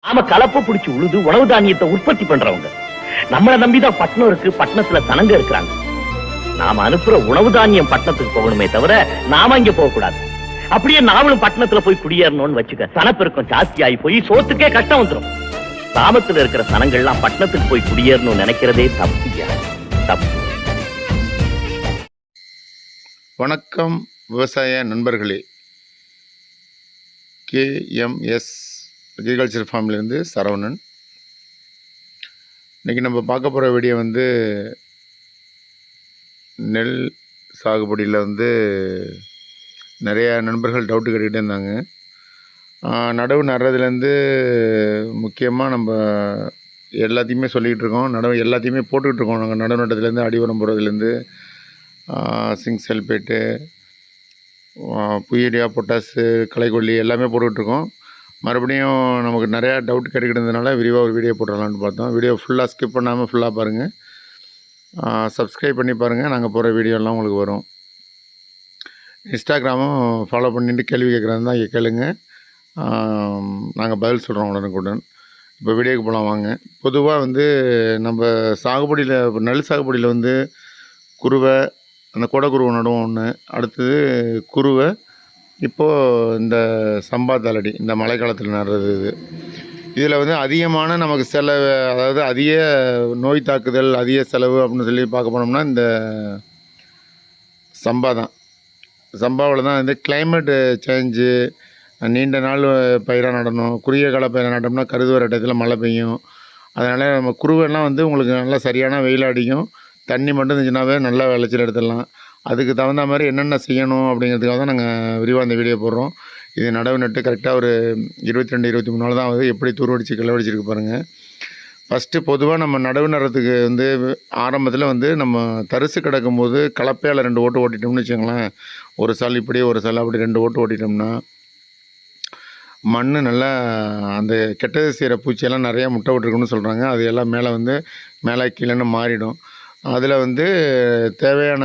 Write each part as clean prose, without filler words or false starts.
நாம கலப்பு பிடிச்சு உழுது உணவு தானியத்தை உற்பத்தி பண்றவங்க. நம்மளை நம்பிதான் பட்டணம் இருக்கு, பட்டணத்துல சனங்க இருக்கிறாங்க. நாம அனுப்புற உணவு தானியம் பட்டணத்துக்கு போகணுமே தவிர நாம இங்க போக கூடாது. அப்படியே நாமளும் பட்டணத்துல போய் குடியேறணும்னு வச்சுக்க, சனப்பெருக்கம் ஜாஸ்தி ஆகி போய் சோத்துக்கே கஷ்டம் வந்துடும். கிராமத்துல இருக்கிற சனங்கள்லாம் பட்டணத்துக்கு போய் குடியேறணும்னு நினைக்கிறதே தப்பு. வணக்கம் விவசாய நண்பர்களே. KMS அக்ரிகல்ச்சர் ஃபார்ம்லேருந்து சரவணன். இன்றைக்கி நம்ம பார்க்க போகிற வீடியோ நெல் சாகுபடியில் நிறையா நண்பர்கள் டவுட்டு கேட்டுக்கிட்டே இருந்தாங்க. நடவு நடுறதுலேருந்து முக்கியமாக நம்ம எல்லாத்தையுமே சொல்லிக்கிட்டு இருக்கோம். நடவு எல்லாத்தையுமே போட்டுக்கிட்டு இருக்கோம். நாங்கள் நடவு நட்டத்துலேருந்து அடி உரம் போடுறதுலேருந்து சிங்க் சல்பேட்டு, புயூரியா, பொட்டாசு, களைக்கொல்லி எல்லாமே போட்டுக்கிட்டுருக்கோம். மறுபடியும் நமக்கு நிறையா டவுட் கேட்டுக்கிட்டதுனால விரிவாக ஒரு வீடியோ போட்டுடலான்னு பார்த்தோம். வீடியோ ஃபுல்லாக ஸ்கிப் பண்ணாமல் ஃபுல்லாக பாருங்கள். சப்ஸ்கிரைப் பண்ணி பாருங்கள், நாங்கள் போகிற வீடியோலாம் உங்களுக்கு வரும். இன்ஸ்டாகிராமும் ஃபாலோ பண்ணிட்டு கேள்வி கேட்குறாங்க தான் கேளுங்க, நாங்கள் பதில் சொல்கிறோம் உடனுக்குடன். இப்போ வீடியோக்கு போகலாம் வாங்க. பொதுவாக நம்ம சாகுபடியில், நெல் சாகுபடியில் குருவை, அந்த கொடை குருவை நடுவோம் ஒன்று. அடுத்தது குருவை, இப்போது இந்த சம்பா தாளடி, இந்த மழை காலத்தில் நடுறது. இதில் அதிகமான நமக்கு செலவு, அதாவது அதிக நோய் தாக்குதல், அதிக செலவு அப்படின்னு சொல்லி பார்க்க போனோம்னா இந்த சம்பா தான். சம்பாவில் தான் கிளைமேட்டு சேஞ்சு, நீண்ட நாள் பயிராக நடணும். குறுகிய கால பயிராக நட்டோம்னா கருதுவர இடத்துல மழை பெய்யும். அதனால் நம்ம குருவெல்லாம் உங்களுக்கு நல்லா சரியான வெயில் அடிக்கும். தண்ணி மட்டும் இருந்துச்சுனாவே நல்லா விளைச்சல் எடுத்துடலாம். அதுக்கு தகுந்த மாதிரி என்னென்ன செய்யணும் அப்படிங்கிறதுக்காக தான் நாங்கள் விரிவாக இந்த வீடியோ போடுறோம். இது நடவு நட்டு கரெக்டாக ஒரு 22-23 நாள் தான் எப்படி தூர்வடிச்சு கிளவடிச்சிருக்கு பாருங்கள். ஃபஸ்ட்டு பொதுவாக நம்ம நடவு நடுறதுக்கு ஆரம்பத்தில் நம்ம தரிசு கிடக்கும்போது கலப்பையால் 2 ஓட்டு ஓட்டிட்டோம்னு வச்சுக்கோங்களேன். ஒரு சால் இப்படி ஒரு சால் அப்படி 2 ஓட்டு ஓட்டிட்டோம்னா மண் நல்லா அந்த கெட்டது செய்கிற பூச்சியெல்லாம் நிறையா முட்டை விட்டுருக்குன்னு சொல்கிறாங்க. அது எல்லாம் மேலே கீழேன்னு மாறிடும். அதில் தேவையான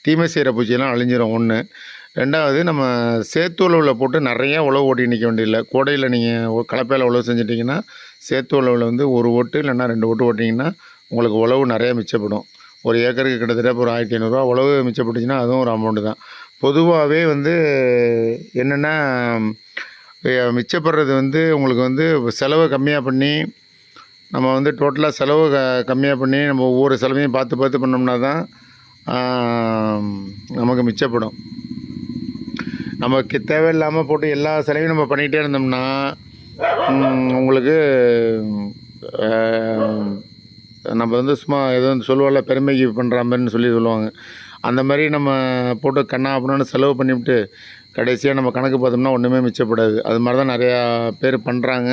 தீமை செய்கிற பூச்சியெல்லாம் அழிஞ்சிடும் ஒன்று. ரெண்டாவது, நம்ம சேத்து உழவில் போட்டு நிறையா உழவு ஓட்டி நிற்க வேண்டியதில்லை. கோடையில் நீங்கள் கலப்பையில் உழவு செஞ்சிட்டிங்கன்னா சேத்து உழவில் 1 ஓட்டு இல்லைன்னா 2 ஓட்டு ஓட்டிங்கன்னா உங்களுக்கு உழவு நிறையா மிச்சப்படும். ஒரு ஏக்கருக்கு கிட்டத்தட்ட ஒரு 1500 ரூபா உழவு மிச்சப்பட்டுச்சுன்னா அதுவும் ஒரு அமௌண்ட்டு தான். பொதுவாகவே என்னென்னா மிச்சப்படுறது உங்களுக்கு செலவை கம்மியாக பண்ணி, நம்ம டோட்டலாக செலவு கம்மியாக பண்ணி நம்ம ஒவ்வொரு செலவையும் பார்த்து பண்ணோம்னா தான் நமக்கு மிச்சப்படும். நமக்கு தேவையில்லாமல் போட்டு எல்லா செலவையும் நம்ம பண்ணிகிட்டே இருந்தோம்னா உங்களுக்கு நம்ம சும்மா ஏதோ சொல்லுவாங்கள்ல, பெருமைக்கு பண்ணுற மாதிரின்னு சொல்லுவாங்க. அந்த மாதிரி நம்ம போட்டு கண்ணா அப்படின்னு செலவு பண்ணிவிட்டு கடைசியாக நம்ம கணக்கு பார்த்தோம்னா ஒன்றுமே மிச்சப்படாது. அது மாதிரி தான் நிறையா பேர் பண்ணுறாங்க.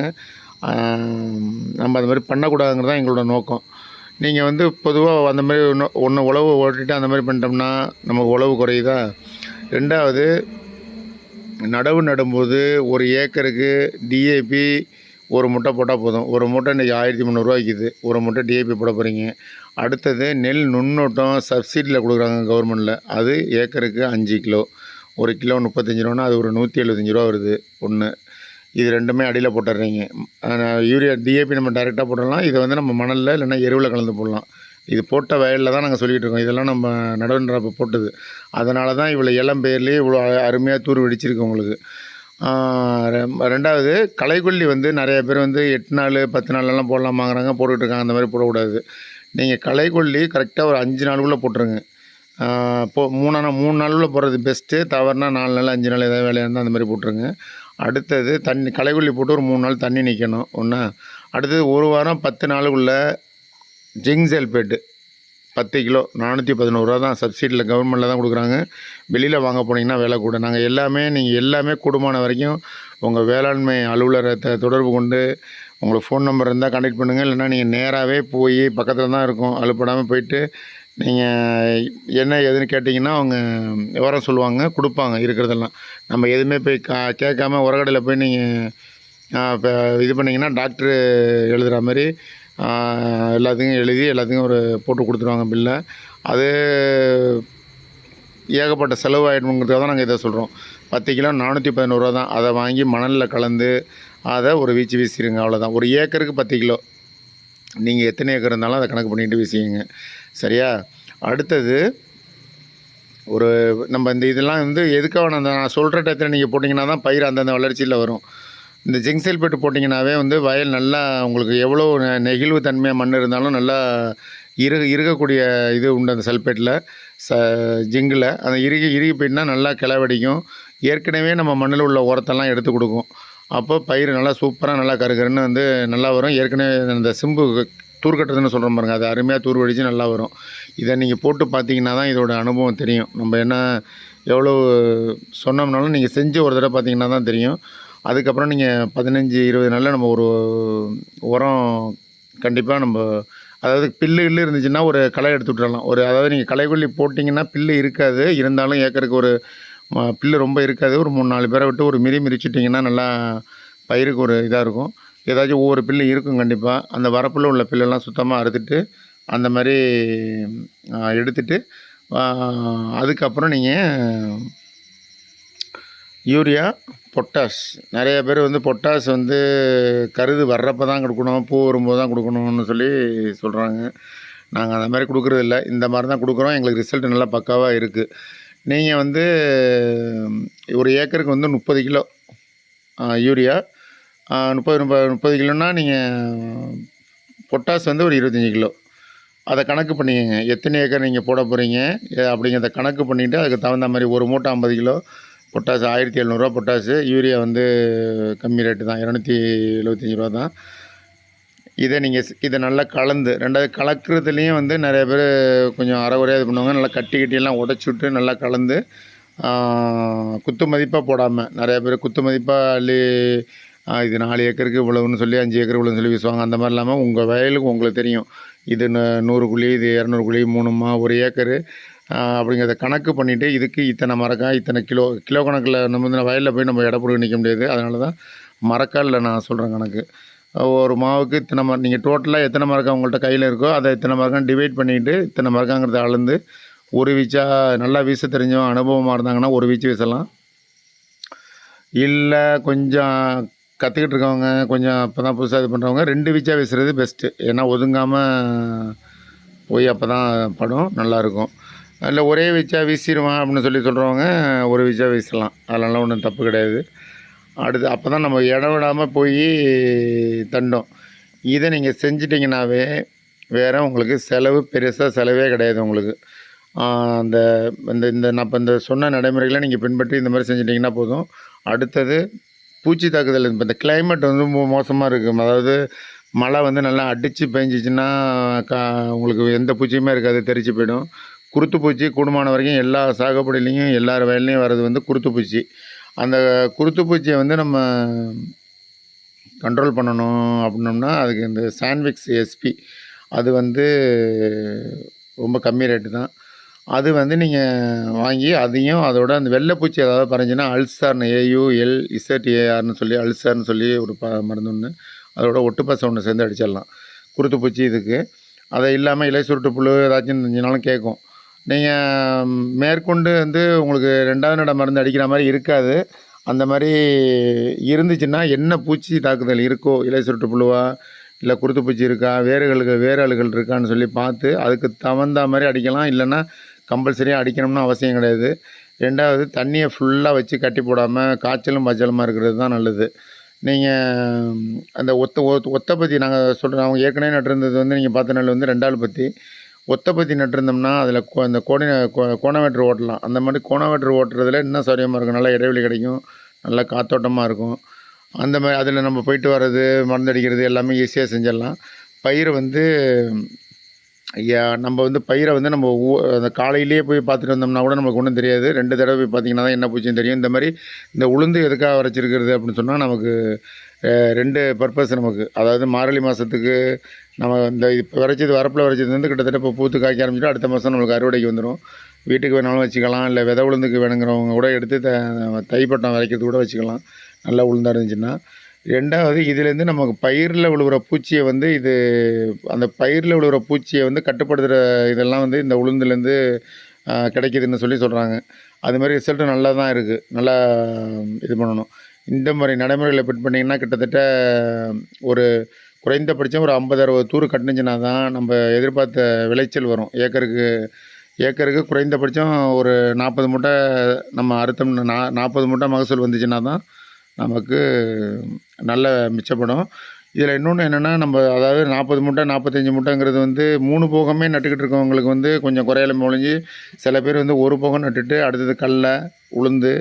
நம்ம அது மாதிரி பண்ணக்கூடாதுங்கிறது தான் எங்களோட நோக்கம். நீங்கள் பொதுவாக அந்த மாதிரி ஒன்று உழவு ஓட்டிட்டு அந்த மாதிரி பண்ணிட்டோம்னா நமக்கு உழவு குறையுதா. ரெண்டாவது, நடவு நடும்போது ஒரு ஏக்கருக்கு DAP ஒரு மூட்டை போட்டால் போதும். ஒரு மூட்டை இன்றைக்கி 1300 ரூபாய்க்குது. ஒரு மூட்டை DAP போட போகிறீங்க. அடுத்தது நெல் நுண்ணோட்டம் சப்சிடியில் கொடுக்குறாங்க கவர்மெண்ட்டில். அது ஏக்கருக்கு 5 கிலோ. 1 கிலோ 35 ரூபான்னா அது ஒரு 175 ரூபா வருது ஒன்று. இது ரெண்டுமே அடியில் போட்டுடுறீங்க. யூரியா DAP நம்ம டைரெக்டாக போட்டுடலாம். இதை நம்ம மணலில் இல்லைன்னா எருவில் கலந்து போடலாம். இது போட்ட வயலில் தான் நாங்கள் சொல்லிகிட்டு இருக்கோம். இதெல்லாம் நம்ம நடவு நடுறப்ப போட்டது. அதனால தான் இவ்வளோ இளம் பெயர்லேயே இவ்வளோ அருமையாக தூர் வெடிச்சிருக்கு உங்களுக்கு. ரெண்டாவது, களைக்கொல்லி நிறைய பேர் 8 நாள் 10 நாள்லாம் போடலாமாங்கிறாங்க, போட்டுக்கிட்டு இருக்காங்க. அந்த மாதிரி போடக்கூடாது. நீங்கள் களைக்கொல்லி கரெக்டாக ஒரு 5 நாளுக்குள்ளே போட்டுருங்க. 3 நாளுக்குள்ளே போடுறது பெஸ்ட்டு. தவறுனா 4 நாள் 5 நாள் ஏதாவது வேலையாக இருந்தால் அந்த மாதிரி போட்டுருங்க. அடுத்தது, களைக்கொல்லி போட்டு ஒரு 3 நாள் தண்ணி நிற்கணும் ஒன்றா. அடுத்தது, 1 வாரம் 10 நாளுக்குள்ளே ஜிங்க் சல்பேட்டு 10 கிலோ 411 ரூபா தான். சப்சிடியில் கவர்மெண்ட்டில் தான் கொடுக்குறாங்க. வெளியில் வாங்க போனீங்கன்னா விலை கூட. நீங்கள் எல்லாமே கூடுமான வரைக்கும் உங்கள் வேளாண்மை அலுவலரத்தை தொடர்பு கொண்டு, உங்களுக்கு ஃபோன் நம்பர் இருந்தால் கான்டெக்ட் பண்ணுங்கள். இல்லைன்னா நீங்கள் நேராகவே போய் பக்கத்தில் தான் இருக்கும், அலுப்படாமல் போயிட்டு நீங்கள் என்ன ஏதுன்னு கேட்டிங்கன்னா அவங்க விவரம் சொல்லுவாங்க, கொடுப்பாங்க இருக்கிறதெல்லாம். நம்ம எதுவுமே போய் கேட்காம உரக்கடையில் போய் நீங்கள் இப்போ இது பண்ணிங்கன்னா டாக்டரு எழுதுகிற மாதிரி எல்லாத்துக்கும் எழுதி எல்லாத்துக்கும் ஒரு போட்டு கொடுத்துருவாங்க பில்லை. அது ஏகப்பட்ட செலவு ஆகிடுங்கிறதுக்காக தான் நாங்கள் இதை சொல்கிறோம். 10 கிலோ 411 ரூபா தான். அதை வாங்கி மணலில் கலந்து அதை ஒரு வீச்சு வீசிடுங்க. அவ்வளோதான். ஒரு ஏக்கருக்கு 10 கிலோ. நீங்கள் எத்தனை ஏக்கர் இருந்தாலும் அதை கணக்கு பண்ணிட்டு வீசிங்க. சரியா? அடுத்தது ஒரு நம்ம இந்த இதெல்லாம் வந்து எதுக்காக நான் சொல்கிற டயத்தில் நீங்கள் போட்டிங்கன்னா தான் பயிர் அந்தந்த வளர்ச்சியில் வரும். இந்த ஜிங்க் சல்பேட் போட்டிங்கனாவே வந்து வயல் நல்லா உங்களுக்கு எவ்வளோ நெகிழ்வு தன்மையாக மண் இருந்தாலும் நல்லா இருக்கக்கூடிய இது உண்டு அந்த சல்பேட்டில் ஜிங்கில். அந்த இறுகி போயிட்டுனா நல்லா கிளவடிக்கும். ஏற்கனவே நம்ம மண்ணில் உள்ள உரத்தெல்லாம் எடுத்து கொடுக்கும். அப்போ பயிர் நல்லா சூப்பராக நல்லா கருகருன்னு வந்து நல்லா வரும். ஏற்கனவே அந்த சிம்பு தூர் கட்டுறதுன்னு சொல்கிறோம் பாருங்கள், அது அருமையாக தூர் வடித்து நல்லா வரும். இதை நீங்கள் போட்டு பார்த்தீங்கன்னா தான் இதோட அனுபவம் தெரியும். நம்ம என்ன எவ்வளோ சொன்னோம்னாலும் நீங்கள் செஞ்சு ஒரு தடவை பார்த்தீங்கன்னா தான் தெரியும். அதுக்கப்புறம் நீங்கள் 15-20 நாளில் நம்ம ஒரு உரம் கண்டிப்பாக நம்ம, அதாவது பில்லு இருந்துச்சுன்னா ஒரு களை எடுத்து விட்டுறலாம். அதாவது நீங்கள் களைக்கொல்லி போட்டிங்கன்னா பில்லு இருக்காது. இருந்தாலும் ஏக்கருக்கு ஒரு பில்லு ரொம்ப இருக்காது. ஒரு 3-4 பேரை விட்டு ஒரு மிதிச்சிட்டிங்கன்னா நல்லா பயிருக்கு ஒரு இதாக இருக்கும். ஏதாச்சும் ஒவ்வொரு பில்லு இருக்கும் கண்டிப்பாக. அந்த வரப்பில் உள்ள பில்லெல்லாம் சுத்தமாக அறுத்துட்டு அந்த மாதிரி எடுத்துட்டு அதுக்கப்புறம் நீங்கள் யூரியா, பொட்டாஷ், நிறைய பேர் வந்து பொட்டாஷ் வந்து கருது வர்றப்போ தான் கொடுக்கணும், பூ வரும்போது தான் கொடுக்கணும்னு சொல்லி சொல்கிறாங்க. நாங்கள் அந்த மாதிரி கொடுக்குறதில்ல. இந்த மாதிரி தான் கொடுக்குறோம். எங்களுக்கு ரிசல்ட் நல்லா பக்காவாக இருக்குது. நீங்கள் வந்து ஒரு ஏக்கருக்கு வந்து 30 கிலோ யூரியா, 30 கிலோன்னா நீங்கள் பொட்டாஷ் வந்து ஒரு 25 கிலோ. அதை கணக்கு பண்ணிக்கங்க. எத்தனை ஏக்கர் நீங்கள் போட போகிறீங்க அப்படிங்கிறத கணக்கு பண்ணிவிட்டு அதுக்கு தகுந்த மாதிரி ஒரு மூட்டை 50 கிலோ பொட்டாஷ் 1700 பொட்டாஷு. யூரியா வந்து கம்மி ரேட்டு தான், 275 தான். இதை நல்லா கலந்து, ரெண்டாவது கலக்கிறதுலேயும் வந்து நிறைய பேர் கொஞ்சம் அரைகுறையாக இது பண்ணுவாங்க. நல்லா கட்டியெல்லாம் உடச்சி விட்டு நல்லா கலந்து குத்து மதிப்பாக போடாமல், நிறைய பேர் குத்து மதிப்பாக அள்ளி இது 4 ஏக்கருக்கு இவ்வளவுன்னு சொல்லி 5 ஏக்கர் இவ்வளோன்னு சொல்லி வீசுவாங்க. அந்த மாதிரி இல்லாமல் உங்கள் வயலுக்கு உங்களுக்கு தெரியும் இது 100 குழி, இது 200 குழி, 3 ஒரு ஏக்கரு அப்படிங்கிறத கணக்கு பண்ணிவிட்டு இதுக்கு இத்தனை மரக்காய், இத்தனை கிலோ கணக்கில் நம்ம வந்து வயலில் போய் நம்ம எடை போட்டு நிற்க முடியாது. அதனால தான் மரக்காலில் நான் சொல்கிறேன் கணக்கு. ஒரு மாவுக்கு இத்தனை நீங்கள் டோட்டலாக எத்தனை மரக்காய் உங்கள்கிட்ட கையில் இருக்கோ அதை இத்தனை மரக்காய் டிவைட் பண்ணிவிட்டு இத்தனை மரக்காங்கிறத அளந்து ஒரு வீச்சா நல்லா வீச தெரிஞ்சவங்க அனுபவமாக இருந்தாங்கன்னா ஒரு வீச்சு வீசலாம். இல்லை கொஞ்சம் கற்றுக்கிட்டு இருக்கவங்க, கொஞ்சம் இப்போ தான் புதுசாக இது பண்ணுறவங்க 2 வீச்சா வீசுறது பெஸ்ட்டு. ஏன்னா ஒதுங்காமல் போய் அப்போ தான் படம் நல்லாயிருக்கும். இல்லை ஒரே வீச்சா வீசிடுவான் அப்படின்னு சொல்லி சொல்கிறவங்க ஒரு வீச்சா வீசலாம். அதெல்லாம் ஒன்றும் தப்பு கிடையாது. அடுத்து அப்போ தான் நம்ம இடம் விடாமல் போய் தண்டோம். இதை நீங்கள் செஞ்சிட்டிங்கனாவே வேறு உங்களுக்கு பெருசாக செலவே கிடையாது உங்களுக்கு. அந்த இந்த நான் இப்போ இந்த சொன்ன நடைமுறைகளை நீங்கள் பின்பற்றி இந்த மாதிரி செஞ்சிட்டிங்கன்னா போதும். அடுத்தது பூச்சி தாக்குதல். இப்போ இந்த கிளைமேட் வந்து மோசமாக இருக்குது. அதாவது மழை வந்து நல்லா அடித்து பெஞ்சிச்சின்னா உங்களுக்கு எந்த பூச்சியுமே இருக்காது, தெரிச்சு போயிடும். குருத்து பூச்சி கூடுமான வரைக்கும் எல்லா சாகுபடியிலையும் எல்லார் வயல்லையும் வர்றது வந்து குருத்து பூச்சி. அந்த குருத்து பூச்சியை வந்து நம்ம கண்ட்ரோல் பண்ணணும் அப்படின்னோம்னா அதுக்கு இந்த சான்விக்ஸ் எஸ்பி அது வந்து ரொம்ப கம்மி ரேட்டு தான். அது வந்து நீங்கள் வாங்கி அதையும் அதோட அந்த வெள்ளைப்பூச்சி ஏதாவது பறஞ்சுன்னா அல்சார்னு AULZARனு சொல்லி அல்சார்னு சொல்லி ஒரு மருந்து ஒன்று, அதோட ஒட்டுப்பசை ஒன்று சேர்ந்து அடிச்சிடலாம் குருத்து பூச்சி இதுக்கு. அதை இல்லாமல் இலை சுருட்டு புழு ஏதாச்சும் இருந்துச்சுனாலும் கேட்கும். நீங்கள் மேற்கொண்டு வந்து உங்களுக்கு 2வது நட மருந்து அடிக்கிற மாதிரி இருக்காது. அந்த மாதிரி இருந்துச்சுன்னா என்ன பூச்சி தாக்குதல் இருக்கோ, இலை சுருட்டு புழுவா இல்லை குருத்து பூச்சி இருக்கா, வேறு அழுகல் இருக்கான்னு சொல்லி பார்த்து அதுக்கு தகுந்த மாதிரி அடிக்கலாம். இல்லைன்னா கம்பல்சரியாக அடிக்கணும்னு அவசியம் கிடையாது. 2வது தண்ணியை ஃபுல்லாக வச்சு கட்டி போடாமல் காய்ச்சலும் பாய்ச்சலுமாக இருக்கிறது தான் நல்லது. நீங்கள் அந்த ஒத்த பற்றி நாங்கள் சொல்கிறோம், அவங்க ஏற்கனவே நட்டிருந்தது வந்து நீங்கள் பார்த்த நெல் வந்து 2 பற்றி ஒத்த பற்றி நட்டிருந்தோம்னா அதில் அந்த கோணவேற்று ஓட்டலாம். அந்த மாதிரி கோணவேற்று ஓட்டுறதுல இன்னும் சௌரியமாக இருக்கும். நல்லா இடைவெளி கிடைக்கும், நல்லா காத்தோட்டமாக இருக்கும். அந்த மாதிரி அதில் நம்ம போயிட்டு வர்றது, மருந்தடிக்கிறது எல்லாமே ஈஸியாக செஞ்சிடலாம். பயிர் வந்து நம்ம வந்து பயிரை வந்து நம்ம அந்த காலையிலேயே போய் பார்த்துட்டு வந்தோம்னா கூட நமக்கு ஒன்றும் தெரியாது. 2 தடவை போய் பார்த்திங்கன்னா தான் என்ன பூச்சின்னு தெரியும். இந்த மாதிரி இந்த உளுந்து எதுக்காக வரைச்சிருக்கிறது அப்படின்னு சொன்னால் நமக்கு 2 பர்பஸ் நமக்கு. அதாவது மார்கழி மாதத்துக்கு நம்ம இந்த இப்போ வரப்பையில் வரைச்சது வந்து கிட்டத்தட்ட இப்போ பூத்து காய்க்க ஆரம்பிச்சிட்டு அடுத்த மாதம் நம்மளுக்கு அறுவடைக்கு வந்துடும். வீட்டுக்கு வேணாலும் வச்சுக்கலாம், இல்லை விதை உளுந்துக்கு வேணுங்கிறவங்க கூட எடுத்து தைப்பட்டம் வரைக்கிறது கூட வச்சுக்கலாம், நல்லா உளுந்தாக இருந்துச்சுன்னா. 2வது இதுலேருந்து நமக்கு பயிரில் விழுகிற பூச்சியை வந்து அந்த பயிரில் விழுகிற பூச்சியை வந்து கட்டுப்படுத்துகிற இதெல்லாம் வந்து இந்த உளுந்துலேருந்து கிடைக்கிதுன்னு சொல்லி சொல்கிறாங்க. அதுமாதிரி ரிசல்ட்டு நல்லா தான் இருக்குது. நல்லா இது பண்ணணும். இந்த மாதிரி நடைமுறையில் ஃபிட் பண்ணிங்கன்னா கிட்டத்தட்ட ஒரு குறைந்தபட்சம் ஒரு 50-60 தூர் கட்டுனுச்சுன்னா தான் நம்ம எதிர்பார்த்த விளைச்சல் வரும். ஏக்கருக்கு குறைந்தபட்சம் ஒரு 40 மூட்டை நம்ம அறுத்தோம்னா 40 மூட்டை மகசூல் வந்துச்சுன்னா தான் நமக்கு நல்ல மிச்சப்படும். இதில் இன்னொன்று என்னென்னா, நம்ம அதாவது 40 மூட்டை 45 மூட்டைங்கிறது வந்து 3 போகமே நட்டுக்கிட்டு இருக்கவங்களுக்கு வந்து கொஞ்சம் குறையல ஒழிஞ்சு, சில பேர் வந்து ஒரு போகம் நட்டுட்டு அடுத்தது கடலை, உளுந்து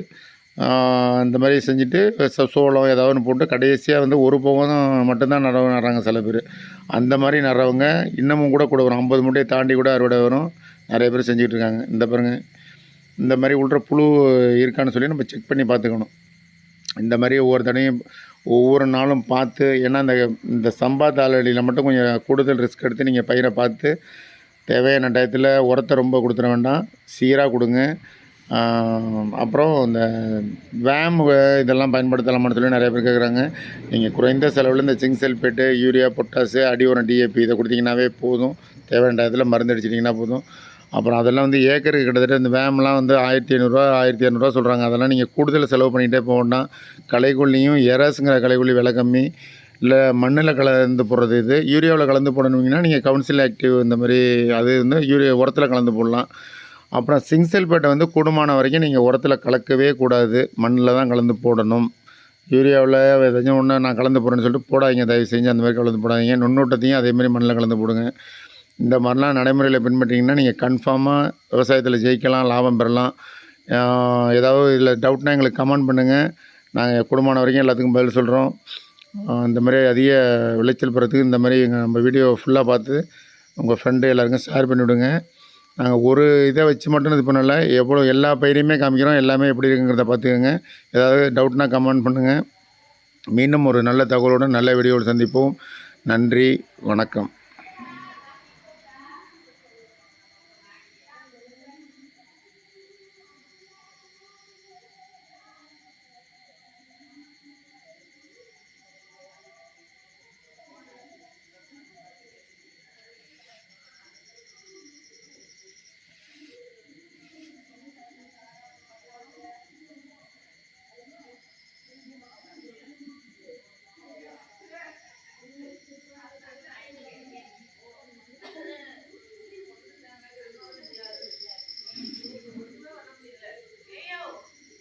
இந்த மாதிரி செஞ்சுட்டு சோளம் ஏதாவது ஒன்று போட்டு கடைசியாக வந்து ஒரு போகம் மட்டும்தான் நடுறாங்க சில பேர். அந்த மாதிரி நடுறவங்க இன்னமும் கூட வரும். 50 மூட்டையை தாண்டி கூட அறுவடை வரும். நிறைய பேர் செஞ்சுக்கிட்டு இருக்காங்க. இந்த பாருங்கள், இந்த மாதிரி உள்ள புழு இருக்கான்னு சொல்லி நம்ம செக் பண்ணி பார்த்துக்கணும். இந்த மாதிரி ஒவ்வொரு தடையும் ஒவ்வொரு நாளும் பார்த்து, ஏன்னா இந்த சம்பா தாளடியில் மட்டும் கொஞ்சம் கூடுதல் ரிஸ்க் எடுத்து நீங்கள் பயிரை பார்த்து தேவையான டயத்தில் உரத்தை ரொம்ப கொடுத்துட வேண்டாம், சீராக கொடுங்க. அப்புறம் இந்த வேம் இதெல்லாம் பயன்படுத்தலாமான்னு சொல்லி நிறைய பேர் கேட்குறாங்க. நீங்கள் குறைந்த செலவில் இந்த ஜிங்க் சல்ஃபேட்டு, யூரியா, பொட்டாசு, அடி உரம் டிஏபி இதை கொடுத்தீங்கன்னாவே போதும். தேவையான டயத்தில் மருந்து அடிச்சிட்டிங்கன்னா போதும். அப்புறம் அதெல்லாம் வந்து ஏக்கருக்கு கிட்டத்தட்ட இந்த வேம்லாம் வந்து 1500 1200 சொல்கிறாங்க. அதெல்லாம் நீங்கள் கூடுதல் செலவு பண்ணிகிட்டே போக வேண்டாம். களைக்கொல்லியும் எரஸுங்கிற களைக்கொல்லி விலை கம்மி, இல்லை மண்ணில் கலந்து போடுறது. இது யூரியாவில் கலந்து போடணுங்கன்னா நீங்கள் கவுன்சில் ஆக்டிவ் இந்த மாதிரி அது வந்து யூரியா உரத்தில் கலந்து போடலாம். அப்புறம் ஜிங்க் சல்ஃபேட்டை வந்து கூடுமான வரைக்கும் நீங்கள் உரத்தில் கலக்கவே கூடாது, மண்ணில் தான் கலந்து போடணும். யூரியாவில் ஏதாச்சும் ஒன்று நான் கலந்து போடுறேன்னு சொல்லிட்டு போடாதீங்க, தயவு செஞ்சு அந்த மாதிரி கலந்து போடாதீங்க. நுண்ணூட்டத்தையும் அதேமாதிரி மண்ணில் கலந்து போடுங்க. இந்த மாதிரிலாம் நடைமுறையில் பின்பற்றிங்கன்னா நீங்கள் கன்ஃபார்மாக விவசாயத்தில் ஜெயிக்கலாம், லாபம் பெறலாம். ஏதாவது இதில் டவுட்னா எங்களுக்கு கமெண்ட் பண்ணுங்கள். நாங்கள் கூடுமான வரைக்கும் எல்லாத்துக்கும் பதில் சொல்கிறோம். இந்த மாதிரி அதிக விளைச்சல் பெறத்துக்கு இந்த மாதிரி நம்ம வீடியோ ஃபுல்லாக பார்த்து உங்கள் ஃப்ரெண்டு எல்லாருக்கும் ஷேர் பண்ணிவிடுங்க. நாங்கள் ஒரு இதை வச்சு மட்டும் இது பண்ணலை, எவ்வளோ எல்லா பயிரையுமே காமிக்கிறோம். எல்லாமே எப்படி இருக்குங்கிறத பார்த்துக்கோங்க. ஏதாவது டவுட்னா கமெண்ட் பண்ணுங்கள். மீண்டும் ஒரு நல்ல தகவலோடு நல்ல வீடியோவில் சந்திப்போம். நன்றி, வணக்கம்.